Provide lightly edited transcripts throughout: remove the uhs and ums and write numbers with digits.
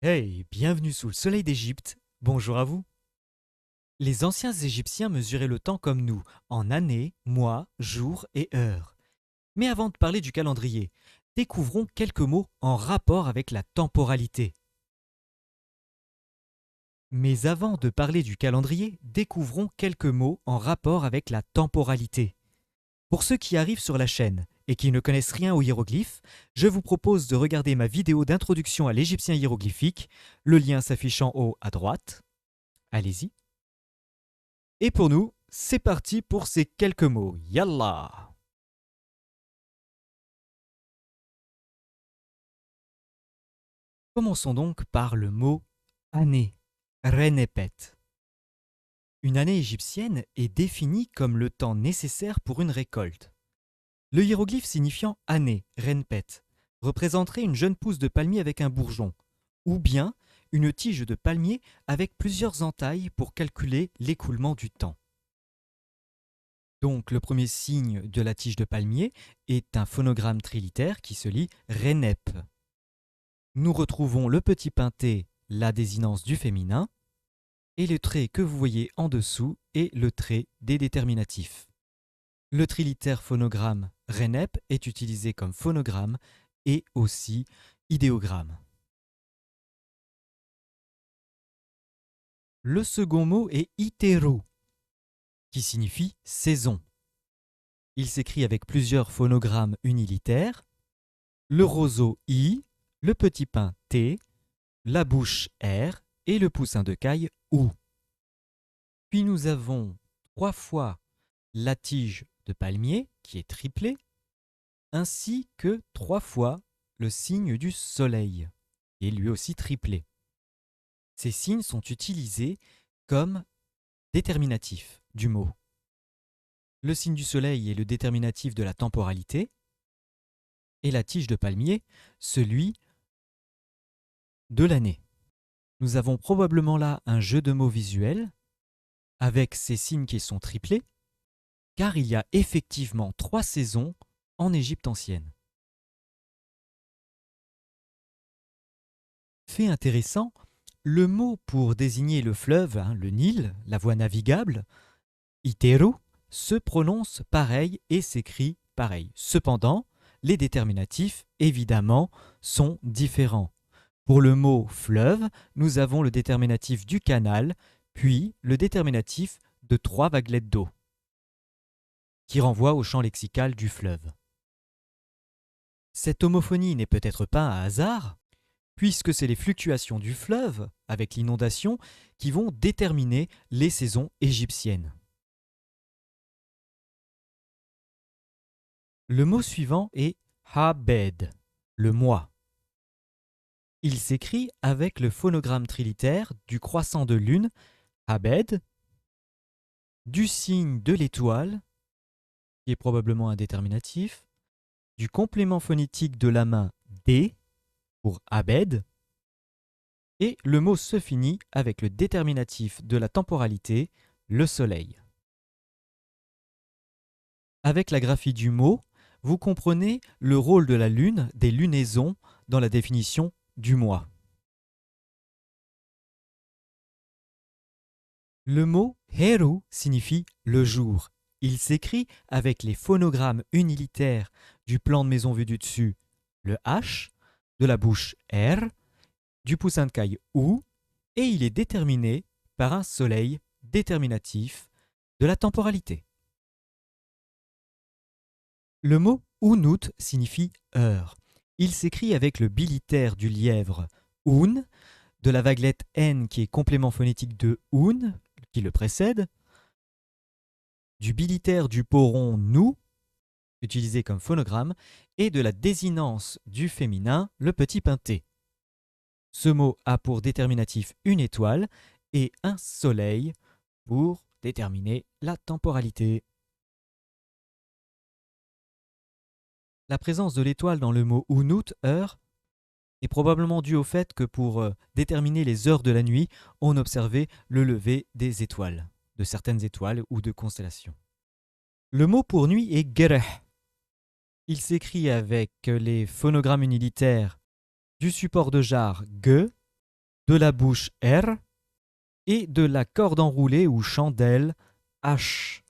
Hey, bienvenue sous le soleil d'Égypte. Bonjour à vous. Les anciens Égyptiens mesuraient le temps comme nous, en années, mois, jours et heures. Mais avant de parler du calendrier, découvrons quelques mots en rapport avec la temporalité. Mais avant de parler du calendrier, découvrons quelques mots en rapport avec la temporalité. Pour ceux qui arrivent sur la chaîne et qui ne connaissent rien aux hiéroglyphes, je vous propose de regarder ma vidéo d'introduction à l'égyptien hiéroglyphique, le lien s'affiche en haut à droite. Allez-y. Et pour nous, c'est parti pour ces quelques mots. Yallah! Commençons donc par le mot année, Renepet. Une année égyptienne est définie comme le temps nécessaire pour une récolte. Le hiéroglyphe signifiant année, Renpet, représenterait une jeune pousse de palmier avec un bourgeon, ou bien une tige de palmier avec plusieurs entailles pour calculer l'écoulement du temps. Donc le premier signe de la tige de palmier est un phonogramme trilitère qui se lit Renep. Nous retrouvons le petit pinté, la désinence du féminin, et le trait que vous voyez en dessous est le trait des déterminatifs. Le trilitère phonogramme Renep est utilisé comme phonogramme et aussi idéogramme. Le second mot est Iteru, qui signifie saison. Il s'écrit avec plusieurs phonogrammes unilitaires, le roseau I, le petit pin T, la bouche R et le poussin de caille OU. Puis nous avons 3 fois la tige de palmier qui est triplée, ainsi que 3 fois le signe du soleil, qui est lui aussi triplé. Ces signes sont utilisés comme déterminatifs du mot. Le signe du soleil est le déterminatif de la temporalité, et la tige de palmier, celui de l'année. Nous avons probablement là un jeu de mots visuel avec ces signes qui sont triplés, car il y a effectivement 3 saisons en Égypte ancienne. Fait intéressant, le mot pour désigner le fleuve, le Nil, la voie navigable, Iteru, se prononce pareil et s'écrit pareil. Cependant, les déterminatifs, évidemment, sont différents. Pour le mot fleuve, nous avons le déterminatif du canal, puis le déterminatif de 3 vaguelettes d'eau, qui renvoie au champ lexical du fleuve. Cette homophonie n'est peut-être pas un hasard, puisque c'est les fluctuations du fleuve, avec l'inondation, qui vont déterminer les saisons égyptiennes. Le mot suivant est Habed, le mois. Il s'écrit avec le phonogramme trilitère du croissant de lune, Habed, du signe de l'étoile, qui est probablement un déterminatif, du complément phonétique de la main D pour Abed, et le mot se finit avec le déterminatif de la temporalité, le soleil. Avec la graphie du mot, vous comprenez le rôle de la lune, des lunaisons, dans la définition du mois. Le mot Heru signifie le jour. Il s'écrit avec les phonogrammes unilitaires du plan de maison vu du dessus, le H, de la bouche R, du poussin de caille OU, et il est déterminé par un soleil déterminatif de la temporalité. Le mot Unut signifie heure. Il s'écrit avec le bilitaire du lièvre Un, de la vaguelette N qui est complément phonétique de Un, qui le précède, du bilitaire du poron Nou, utilisé comme phonogramme, et de la désinence du féminin, le petit pinté. Ce mot a pour déterminatif une étoile et un soleil pour déterminer la temporalité. La présence de l'étoile dans le mot Unut, heure, est probablement due au fait que pour déterminer les heures de la nuit, on observait le lever des étoiles, de certaines étoiles ou de constellations. Le mot pour nuit est Gereh. Il s'écrit avec les phonogrammes unilitaires du support de jarre Ge de la bouche R et de la corde enroulée ou chandelle H.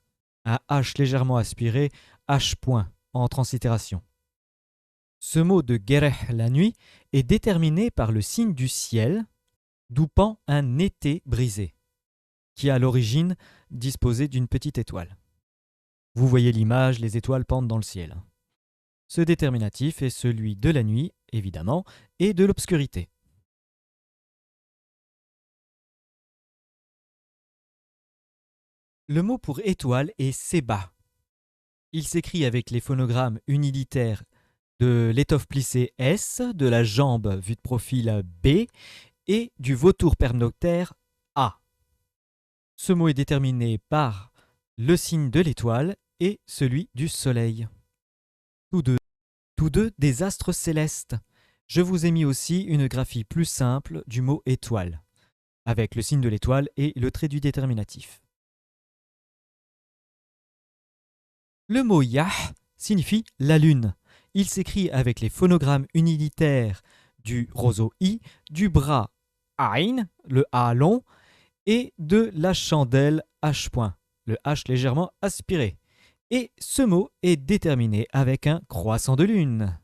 Un H légèrement aspiré, H point en translittération. Ce mot de Gereh la nuit est déterminé par le signe du ciel, d'où pend un été brisé, qui à l'origine disposait d'une petite étoile. Vous voyez l'image, les étoiles pendent dans le ciel. Ce déterminatif est celui de la nuit, évidemment, et de l'obscurité. Le mot pour étoile est Seba. Il s'écrit avec les phonogrammes unilitaires de l'étoffe plissée S, de la jambe vue de profil B et du vautour pernoctaire A. Ce mot est déterminé par le signe de l'étoile et celui du soleil. Tous deux des astres célestes. Je vous ai mis aussi une graphie plus simple du mot étoile, avec le signe de l'étoile et le trait du déterminatif. Le mot Yah signifie la lune. Il s'écrit avec les phonogrammes unilitaires du roseau I, du bras Ain, le A long, et de la chandelle H point, le H légèrement aspiré. Et ce mot est déterminé avec un croissant de lune.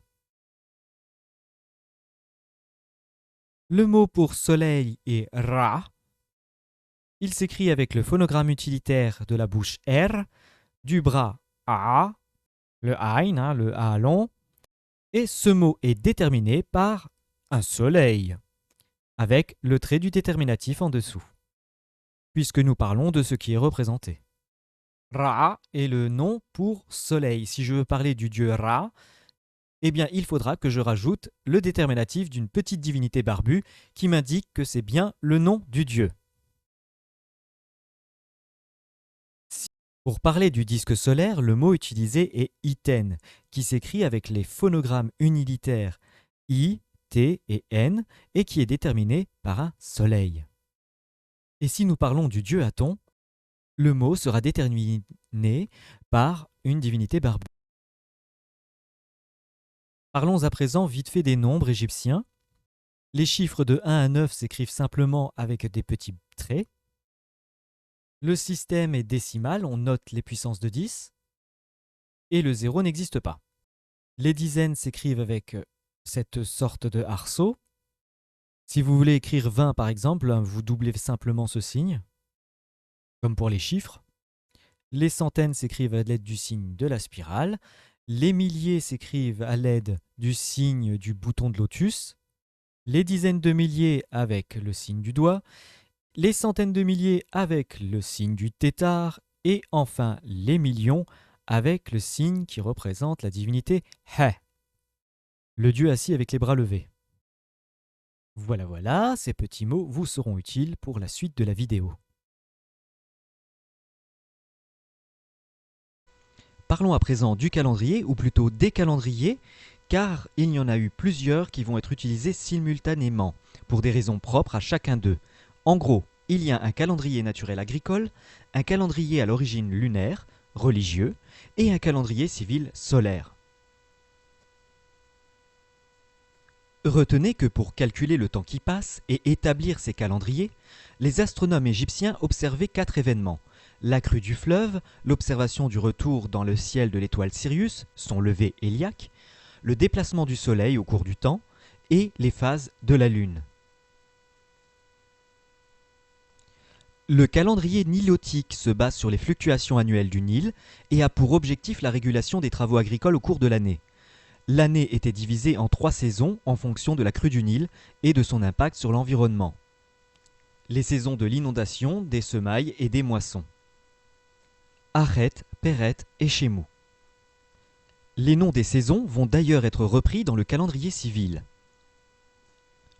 Le mot pour soleil est Ra. Il s'écrit avec le phonogramme utilitaire de la bouche R, du bras A, le Ain, le A long, et ce mot est déterminé par un soleil, avec le trait du déterminatif en dessous, puisque nous parlons de ce qui est représenté. Ra est le nom pour soleil. Si je veux parler du dieu Ra, eh bien il faudra que je rajoute le déterminatif d'une petite divinité barbue qui m'indique que c'est bien le nom du dieu. Pour parler du disque solaire, le mot utilisé est Iten, qui s'écrit avec les phonogrammes unilitaires I, T et N, et qui est déterminé par un soleil. Et si nous parlons du dieu Aton, le mot sera déterminé par une divinité barbue. Parlons à présent vite fait des nombres égyptiens. Les chiffres de 1 à 9 s'écrivent simplement avec des petits traits. Le système est décimal, on note les puissances de 10. Et le 0 n'existe pas. Les dizaines s'écrivent avec cette sorte de arceau. Si vous voulez écrire 20 par exemple, vous doublez simplement ce signe, comme pour les chiffres. Les centaines s'écrivent à l'aide du signe de la spirale. Les milliers s'écrivent à l'aide du signe du bouton de lotus. Les dizaines de milliers avec le signe du doigt. Les centaines de milliers avec le signe du tétard. Et enfin les millions avec le signe qui représente la divinité He, le dieu assis avec les bras levés. Voilà, ces petits mots vous seront utiles pour la suite de la vidéo. Parlons à présent du calendrier, ou plutôt des calendriers, car il y en a eu plusieurs qui vont être utilisés simultanément, pour des raisons propres à chacun d'eux. En gros, il y a un calendrier naturel agricole, un calendrier à l'origine lunaire, religieux, et un calendrier civil solaire. Retenez que pour calculer le temps qui passe et établir ces calendriers, les astronomes égyptiens observaient 4 événements. La crue du fleuve, l'observation du retour dans le ciel de l'étoile Sirius, son lever héliaque, le déplacement du soleil au cours du temps et les phases de la lune. Le calendrier nilotique se base sur les fluctuations annuelles du Nil et a pour objectif la régulation des travaux agricoles au cours de l'année. L'année était divisée en 3 saisons en fonction de la crue du Nil et de son impact sur l'environnement. Les saisons de l'inondation, des semailles et des moissons. Arret, Péret et Chémou. Les noms des saisons vont d'ailleurs être repris dans le calendrier civil.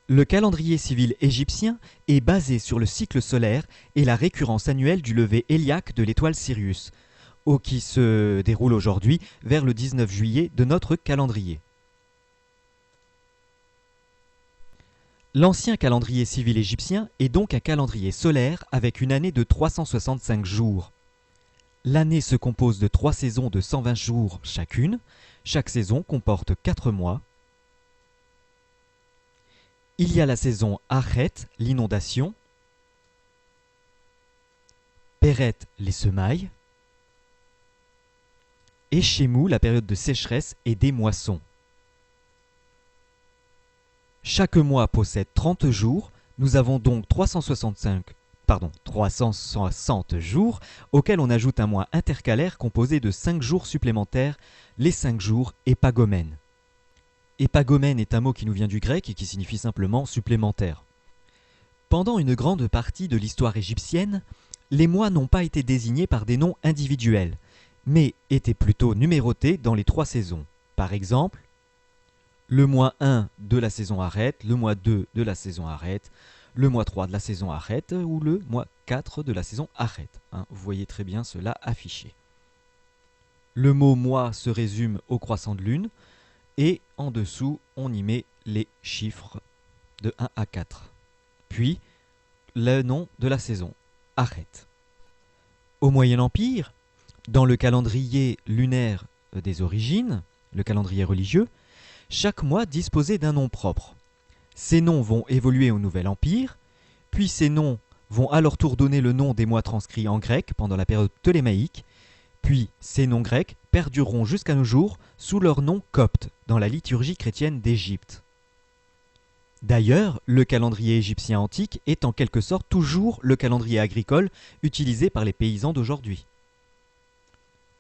Le calendrier civil égyptien est basé sur le cycle solaire et la récurrence annuelle du lever héliaque de l'étoile Sirius, qui se déroule aujourd'hui vers le 19 juillet de notre calendrier. L'ancien calendrier civil égyptien est donc un calendrier solaire avec une année de 365 jours. L'année se compose de 3 saisons de 120 jours chacune. Chaque saison comporte 4 mois. Il y a la saison Achet, l'inondation, Péret, les semailles, et Shemou, la période de sécheresse et des moissons. Chaque mois possède 30 jours, nous avons donc 360 jours, auxquels on ajoute un mois intercalaire composé de 5 jours supplémentaires, les 5 jours épagomènes. Épagomène est un mot qui nous vient du grec et qui signifie simplement supplémentaire. Pendant une grande partie de l'histoire égyptienne, les mois n'ont pas été désignés par des noms individuels, mais étaient plutôt numérotés dans les 3 saisons. Par exemple, le mois 1 de la saison Achet, le mois 2 de la saison Achet, le mois 3 de la saison Achet ou le mois 4 de la saison Achet. Vous voyez très bien cela affiché. Le mot mois se résume au croissant de lune et en dessous on y met les chiffres de 1 à 4. Puis le nom de la saison, Achet. Au Moyen Empire, dans le calendrier lunaire des origines, le calendrier religieux, chaque mois disposait d'un nom propre. Ces noms vont évoluer au Nouvel Empire, puis ces noms vont à leur tour donner le nom des mois transcrits en grec pendant la période ptolémaïque, puis ces noms grecs perdureront jusqu'à nos jours sous leur nom copte dans la liturgie chrétienne d'Égypte. D'ailleurs, le calendrier égyptien antique est en quelque sorte toujours le calendrier agricole utilisé par les paysans d'aujourd'hui.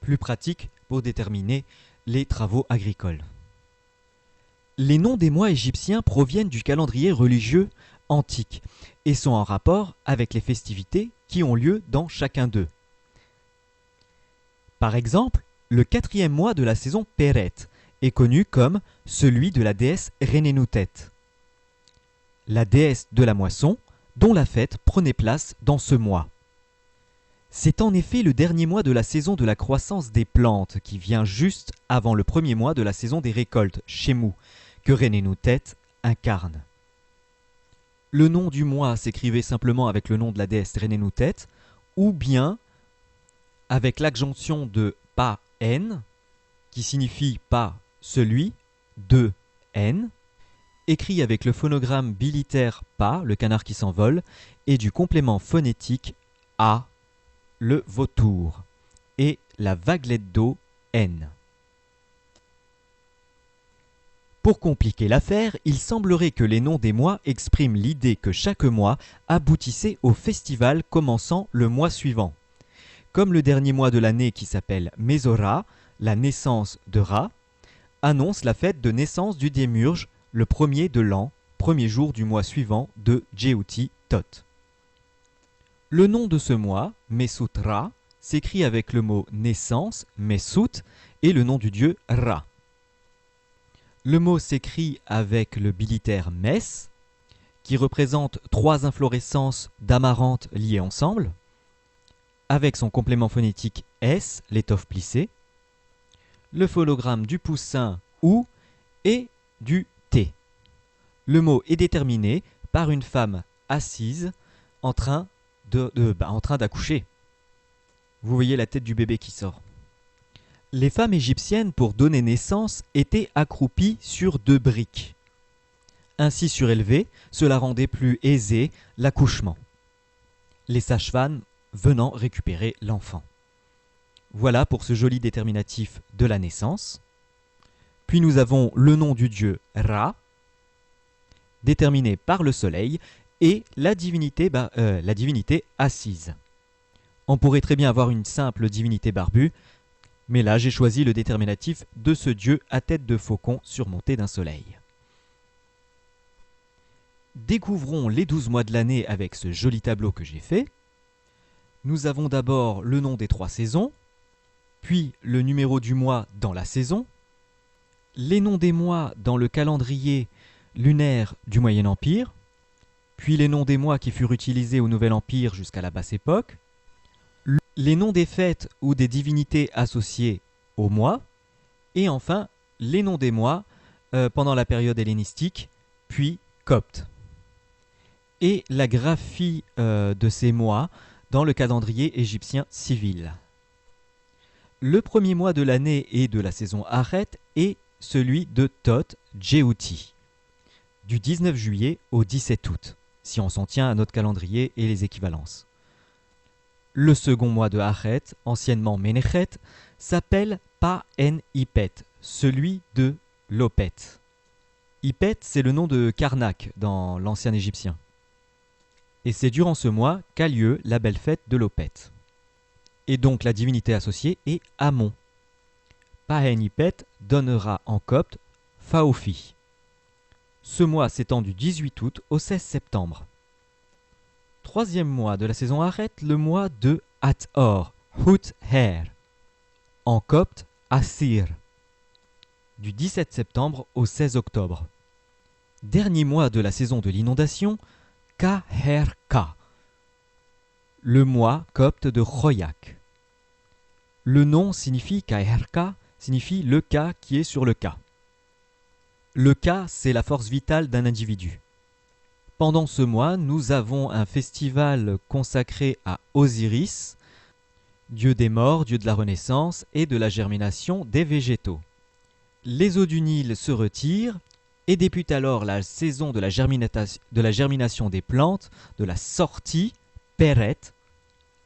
Plus pratique pour déterminer les travaux agricoles. Les noms des mois égyptiens proviennent du calendrier religieux antique et sont en rapport avec les festivités qui ont lieu dans chacun d'eux. Par exemple, le 4e mois de la saison Péret est connu comme celui de la déesse Renénoutet, la déesse de la moisson dont la fête prenait place dans ce mois. C'est en effet le dernier mois de la saison de la croissance des plantes qui vient juste avant le premier mois de la saison des récoltes, Shemou, que Renénoutet incarne. Le nom du mois s'écrivait simplement avec le nom de la déesse Renénoutet ou bien avec l'adjonction de pa-n, qui signifie pas celui, de n, écrit avec le phonogramme bilitaire pa, le canard qui s'envole, et du complément phonétique a, le vautour, et la vaguelette d'eau n. Pour compliquer l'affaire, il semblerait que les noms des mois expriment l'idée que chaque mois aboutissait au festival commençant le mois suivant. Comme le dernier mois de l'année qui s'appelle Mesora, la naissance de Ra, annonce la fête de naissance du démiurge, le premier de l'an, premier jour du mois suivant de Djéouti Tot. Le nom de ce mois, Mesut Ra, s'écrit avec le mot naissance, Mesut, et le nom du dieu Ra. Le mot s'écrit avec le bilitaire Mes, qui représente 3 inflorescences d'amarante liées ensemble, avec son complément phonétique S, l'étoffe plissée, le phonogramme du poussin OU et du T. Le mot est déterminé par une femme assise en train d'accoucher. Vous voyez la tête du bébé qui sort. Les femmes égyptiennes, pour donner naissance, étaient accroupies sur 2 briques. Ainsi surélevées, cela rendait plus aisé l'accouchement. Les sages-femmes venant récupérer l'enfant. Voilà pour ce joli déterminatif de la naissance. Puis nous avons le nom du dieu Ra, déterminé par le soleil, et la divinité assise. On pourrait très bien avoir une simple divinité barbue, mais là j'ai choisi le déterminatif de ce dieu à tête de faucon surmonté d'un soleil. Découvrons les 12 mois de l'année avec ce joli tableau que j'ai fait. Nous avons d'abord le nom des 3 saisons, puis le numéro du mois dans la saison, les noms des mois dans le calendrier lunaire du Moyen Empire, puis les noms des mois qui furent utilisés au Nouvel Empire jusqu'à la Basse Époque, les noms des fêtes ou des divinités associées au mois, et enfin les noms des mois pendant la période hellénistique, puis copte. Et la graphie de ces mois dans le calendrier égyptien civil. Le premier mois de l'année et de la saison Achet est celui de Tot Djéouti. du 19 juillet au 17 août, si on s'en tient à notre calendrier et les équivalences. Le second mois de Achet, anciennement Menechet, s'appelle Pa-en-Ipet, celui de l'Opet. Ipet, c'est le nom de Karnak dans l'ancien égyptien. Et c'est durant ce mois qu'a lieu la belle fête de l'Opet. Et donc la divinité associée est Amon. Pa-en-Ipet donnera en copte Faofi. Ce mois s'étend du 18 août au 16 septembre. Troisième mois de la saison Achet, le mois de Hathor, Hut-Her. En copte, Assir. Du 17 septembre au 16 octobre. Dernier mois de la saison de l'inondation, Ka-Her-Ka. Le mois copte de Choyak. Le nom signifie Ka-Her-Ka, signifie le cas qui est sur le cas. Le cas, c'est la force vitale d'un individu. Pendant ce mois, nous avons un festival consacré à Osiris, dieu des morts, dieu de la renaissance et de la germination des végétaux. Les eaux du Nil se retirent et débute alors la saison de la germination des plantes, de la sortie, Peret,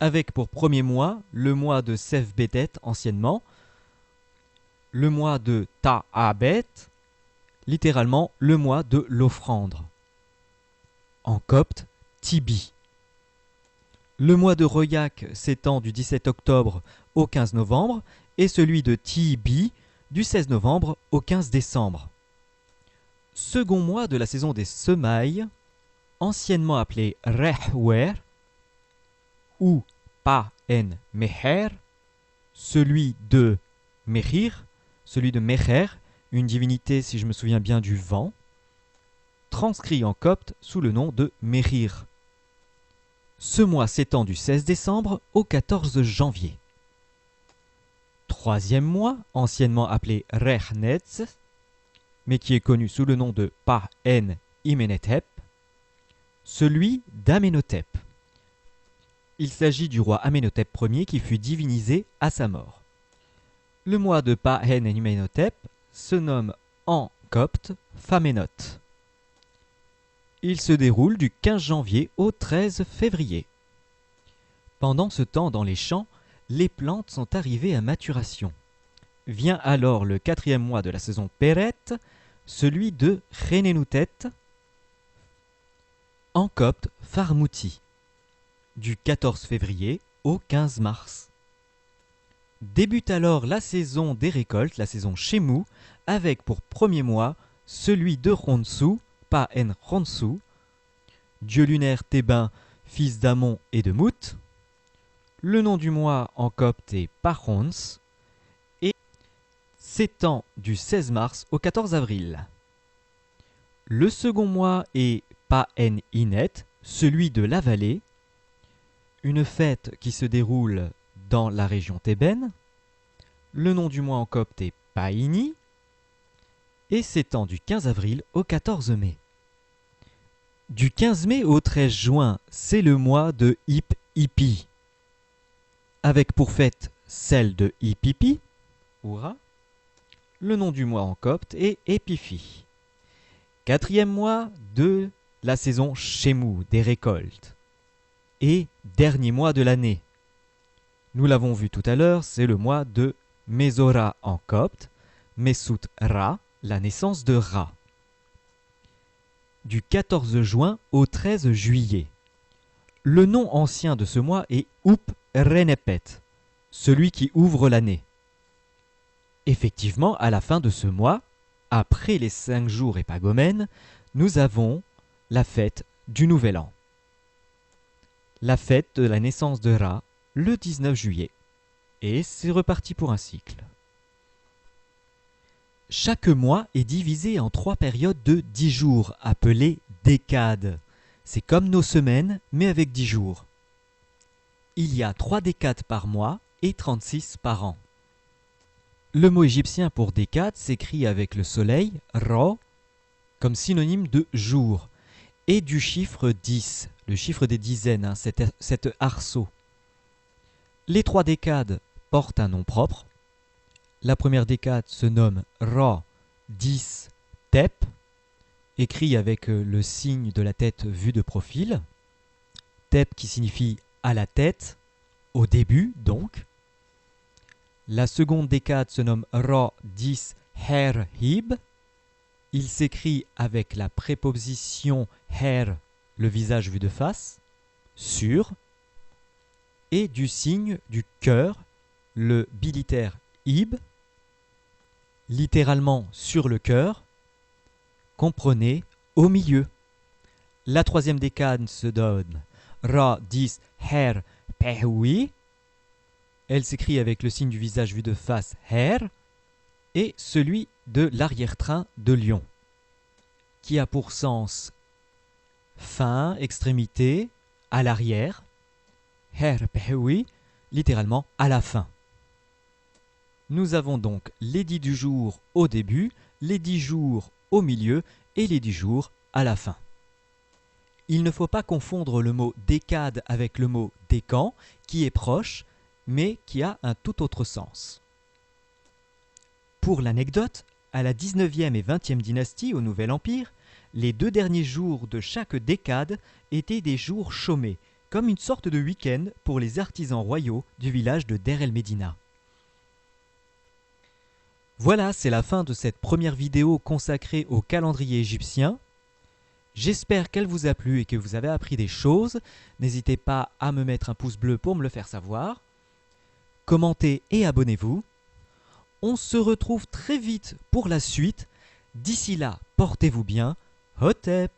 avec pour premier mois le mois de Sef-Betet anciennement, le mois de Ta'abet, littéralement le mois de l'offrande. En copte, Tibi. Le mois de Royak s'étend du 17 octobre au 15 novembre et celui de Tibi du 16 novembre au 15 décembre. Second mois de la saison des semailles, anciennement appelé Rehwer ou Pa-en-Meher, celui de Mehir, celui de Meher, une divinité, si je me souviens bien, du vent, transcrit en copte sous le nom de Mehir. Ce mois s'étend du 16 décembre au 14 janvier. Troisième mois, anciennement appelé Rechnetz, mais qui est connu sous le nom de Pa-en-Imenethep, celui d'Amenhotep. Il s'agit du roi Amenhotep Ier qui fut divinisé à sa mort. Le mois de Pa-en-Imenhotep se nomme en copte Phamenot. Il se déroule du 15 janvier au 13 février. Pendant ce temps, dans les champs, les plantes sont arrivées à maturation. Vient alors le quatrième mois de la saison Péret, celui de Chénénoutet, en copte Farmouti, du 14 février au 15 mars. Débute alors la saison des récoltes, la saison Shemou, avec pour premier mois celui de Ronsu, Pa-en-Ronsu, dieu lunaire thébain, fils d'Amon et de Mout. Le nom du mois en copte est Parons et s'étend du 16 mars au 14 avril. Le second mois est Pa-en-Inet, celui de la vallée, une fête qui se déroule dans la région thébaine. Le nom du mois en copte est Païni et s'étend du 15 avril au 14 mai. Du 15 mai au 13 juin, c'est le mois de Hip-Hipi, avec pour fête celle de Hip-Hipi, Oura. Le nom du mois en copte est Épiphi. Quatrième mois de la saison Shemou, des récoltes. Et dernier mois de l'année. Nous l'avons vu tout à l'heure, c'est le mois de Mesora en copte, Mesut Ra, la naissance de Ra. Du 14 juin au 13 juillet. Le nom ancien de ce mois est Up Renepet, celui qui ouvre l'année. Effectivement, à la fin de ce mois, après les 5 jours épagomènes, nous avons la fête du Nouvel An. La fête de la naissance de Ra, le 19 juillet. Et c'est reparti pour un cycle. Chaque mois est divisé en 3 périodes de 10 jours, appelées décades. C'est comme nos semaines, mais avec 10 jours. Il y a 3 décades par mois et 36 par an. Le mot égyptien pour décade s'écrit avec le soleil, Ra, comme synonyme de jour, et du chiffre 10, le chiffre des dizaines, cet arceau. Les 3 décades portent un nom propre. La première décade se nomme Ra 10 Tep écrit avec le signe de la tête vue de profil. Tep qui signifie à la tête, au début donc. La seconde décade se nomme Ra 10 Her Hib. Il s'écrit avec la préposition Her, le visage vu de face, sur, et du signe du cœur, le bilitaire Ib, littéralement sur le cœur, comprenez au milieu. La troisième décade se donne Ra 10 Her Pehwi. Elle s'écrit avec le signe du visage vu de face Her et celui de l'arrière-train de lion, qui a pour sens fin, extrémité, à l'arrière. Her Pehwi, littéralement à la fin. Nous avons donc les 10 du jour au début, les 10 jours au milieu et les 10 jours à la fin. Il ne faut pas confondre le mot décade avec le mot décan, qui est proche, mais qui a un tout autre sens. Pour l'anecdote, à la 19e et 20e dynastie au Nouvel Empire, les 2 derniers jours de chaque décade étaient des jours chômés, comme une sorte de week-end pour les artisans royaux du village de Der el-Médina. Voilà, c'est la fin de cette première vidéo consacrée au calendrier égyptien. J'espère qu'elle vous a plu et que vous avez appris des choses. N'hésitez pas à me mettre un pouce bleu pour me le faire savoir. Commentez et abonnez-vous. On se retrouve très vite pour la suite. D'ici là, portez-vous bien. Hotep!